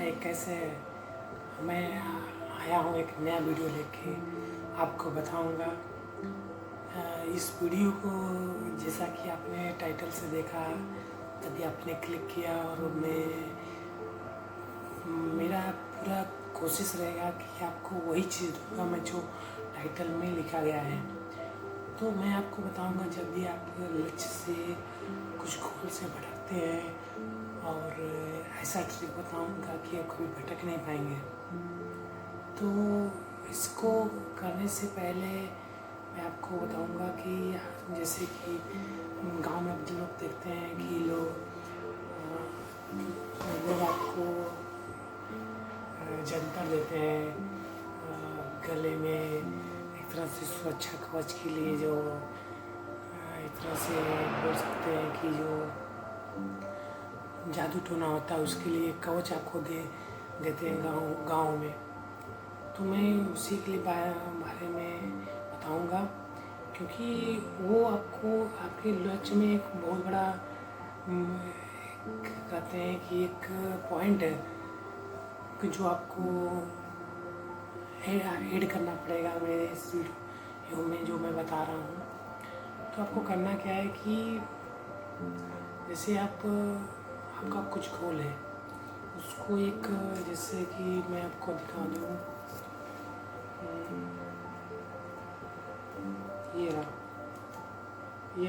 हाय, कैसे हैं? मैं आया हूँ एक नया वीडियो लेके आपको बताऊँगा। इस वीडियो को जैसा कि आपने टाइटल से देखा, तभी आपने क्लिक किया और मेरा पूरा कोशिश रहेगा कि आपको वही चीज़ दूँगा मैं जो टाइटल में लिखा गया है। तो मैं आपको बताऊँगा, जब भी आप लक्ष्य से कुछ गोल से भटकते हैं, और ऐसा ट्रिक बताऊँगा कि आप कभी भटक नहीं पाएंगे। तो इसको करने से पहले मैं आपको बताऊँगा कि जैसे कि गांव में अब लोग देखते हैं कि लोग आपको जंतर देते हैं गले में, एक तरह से सुरक्षा कवच के लिए, जो एक तरह से बोल सकते हैं कि जो जादू टोना होता है उसके लिए कवच आपको देते हैं गाँव में। तो मैं उसी के लिए बारे में बताऊंगा, क्योंकि वो आपको आपके लक्ष्य में एक बहुत बड़ा कहते हैं कि एक पॉइंट है कि जो आपको ऐड करना पड़ेगा मेरे इस वीडियो में जो मैं बता रहा हूँ। तो आपको करना क्या है कि जैसे आपका कुछ गोल है, उसको एक, जैसे कि मैं आपको दिखा दूँ, ये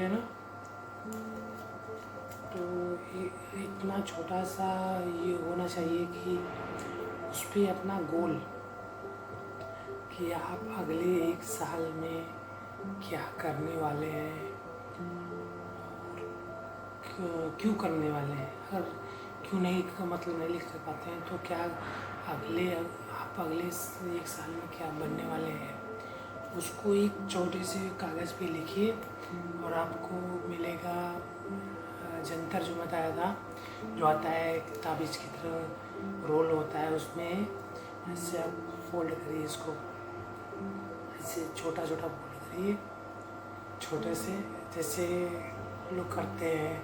ना, तो इतना छोटा सा ये होना चाहिए कि उस पर अपना गोल, कि आप अगले 1 साल में क्या करने वाले हैं, क्यों करने वाले हैं। अगर क्यों नहीं का मतलब नहीं लिख पाते हैं तो क्या आप अगले 1 साल में क्या बनने वाले हैं, उसको एक छोटे से कागज़ पे लिखिए। और आपको मिलेगा जंतर जो बताया था, जो आता है ताबीज़ की तरह रोल होता है, उसमें ऐसे आप फोल्ड करिए, इसको ऐसे छोटा छोटा फोल्ड करिए, छोटे से, जैसे लोग करते हैं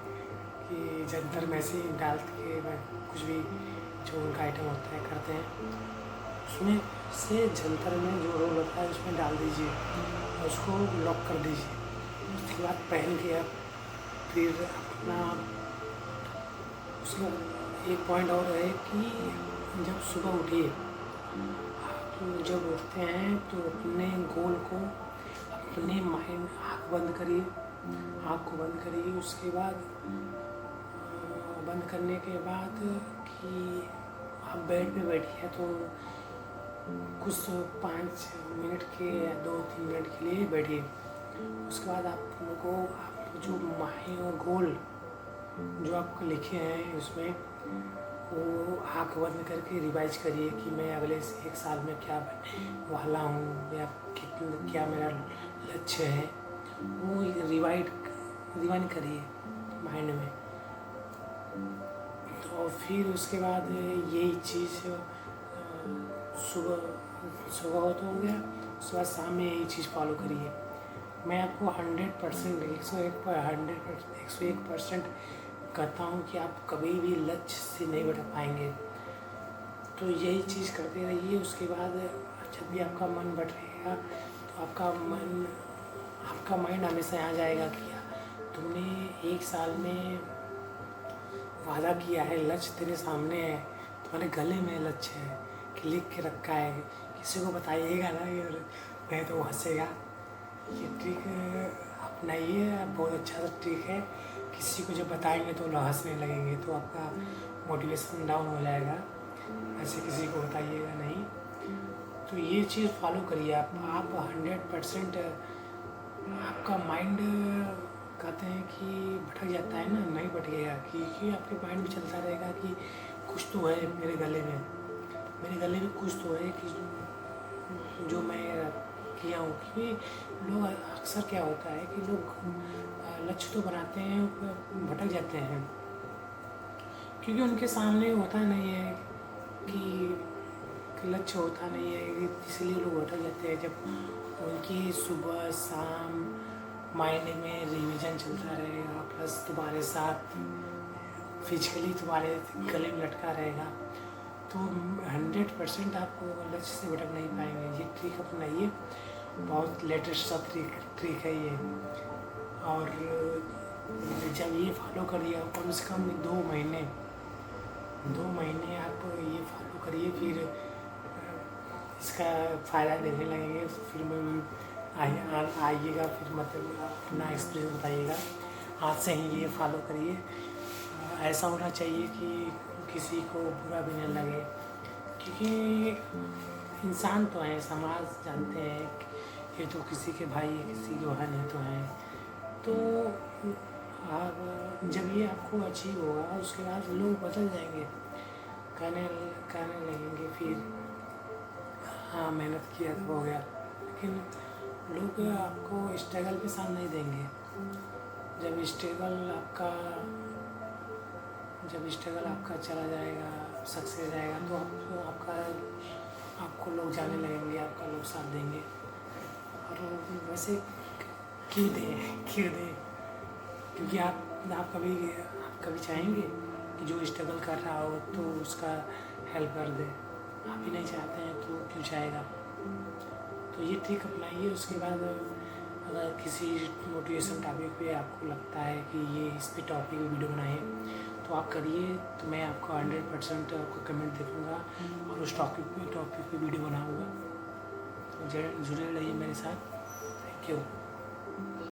कि जंतर में से डाल के कुछ भी जो उनका आइटम होता है करते हैं, उसमें से जंतर में जो रोल होता है उसमें डाल दीजिए और उसको लॉक कर दीजिए। उसके बाद पहन के आप फिर अपना, उसका एक पॉइंट और है कि जब सुबह उठिए, आप जब उठते हैं तो अपने गोल को, अपने माइंड, आँख को बंद करिए। उसके बाद बंद करने के बाद कि आप बेड पे बैठिए, तो कुछ 5 मिनट के या 2-3 मिनट के लिए बैठिए। उसके बाद आप जो गोल जो आपको लिखे हैं उसमें, वो आँख बंद करके रिवाइज करिए कि मैं अगले 1 साल में क्या बनने वाला हूँ, या क्या मेरा लक्ष्य है, वो रिवाइंड करिए माइंड में। तो फिर उसके बाद यही चीज़ सुबह हो तो हो गया, उसके बाद शाम में यही चीज़ फॉलो करिए। मैं आपको 100% 101% कहता हूँ कि आप कभी भी लक्ष्य से नहीं भटक पाएंगे। तो यही चीज़ करते रहिए। उसके बाद जब भी आपका मन भटकेगा तो आपका माइंड हमेशा यहाँ जाएगा कि तुमने 1 साल में वादा किया है, लक्ष्य तेरे सामने है, तुम्हारे गले में लक्ष्य है कि लिख के रखा है, किसी को बताइएगा ना, और नहीं तो वो हंसेगा। ये ट्रिक अपनाइए, बहुत अच्छा सा ट्रिक है। किसी को जब बताएंगे तो लोग हंसने लगेंगे, तो आपका मोटिवेशन डाउन हो जाएगा। ऐसे किसी को बताइएगा नहीं। तो ये चीज़ फॉलो करिए आप 100%। आपका माइंड, कहते हैं कि भटक जाता है ना, नहीं भटकेगा, क्योंकि आपके माइंड में चलता रहेगा कि कुछ तो है मेरे गले में कुछ तो है कि जो मैं किया हूँ। क्योंकि लोग अक्सर क्या होता है कि लोग लक्ष्य तो बनाते हैं, भटक जाते हैं, क्योंकि उनके सामने होता नहीं है कि लक्ष्य होता नहीं है, इसलिए लोग भटक जाते हैं। जब उनकी सुबह शाम माइंड में रिवीजन चलता रहेगा, प्लस तुम्हारे साथ फिजिकली तुम्हारे गले में लटका रहेगा, तो 100% आपको लक्ष्य से भटक नहीं पाएंगे। ये ट्रिक अपनाइए, बहुत लेटेस्ट सा ट्रिक है ये। और जब ये फॉलो करिए कम से कम 2 महीने आप ये फॉलो करिए, फिर इसका फ़ायदा देखने लगेंगे। फिर मैं आइएगा, फिर मतलब अपना एक्सपीरियंस बताइएगा। आज से ही ये फॉलो करिए। ऐसा होना चाहिए कि किसी को बुरा भी नहीं लगे, क्योंकि इंसान तो हैं, समाज जानते हैं ये तो किसी के भाई है, किसी के बहन है तो हैं। तो आप जब ये आपको अचीव होगा उसके बाद लोग बदल जाएंगे, कहने लगेंगे फिर हाँ मेहनत किया तो हो गया। लेकिन लोग आपको स्ट्रगल पे साथ नहीं देंगे। जब स्ट्रगल आपका चला जाएगा, सक्सेस जाएगा, तो आपको लोग जाने लगेंगे, आपका लोग साथ देंगे। और वैसे क्यों दें, क्योंकि आप कभी चाहेंगे कि जो स्ट्रगल कर रहा हो तो उसका हेल्प कर दे। आप ही नहीं चाहते हैं तो क्यों चाहेगा। तो ये ट्रिक अपनाइए। उसके बाद अगर किसी मोटिवेशन टॉपिक पे आपको लगता है कि ये इस पे टॉपिक वीडियो बनाए तो आप करिए, तो मैं आपको 100% आपको कमेंट देखूँगा और उस टॉपिक पे वीडियो बनाऊँगा। तो जुड़े रहिए मेरे साथ। Thank you.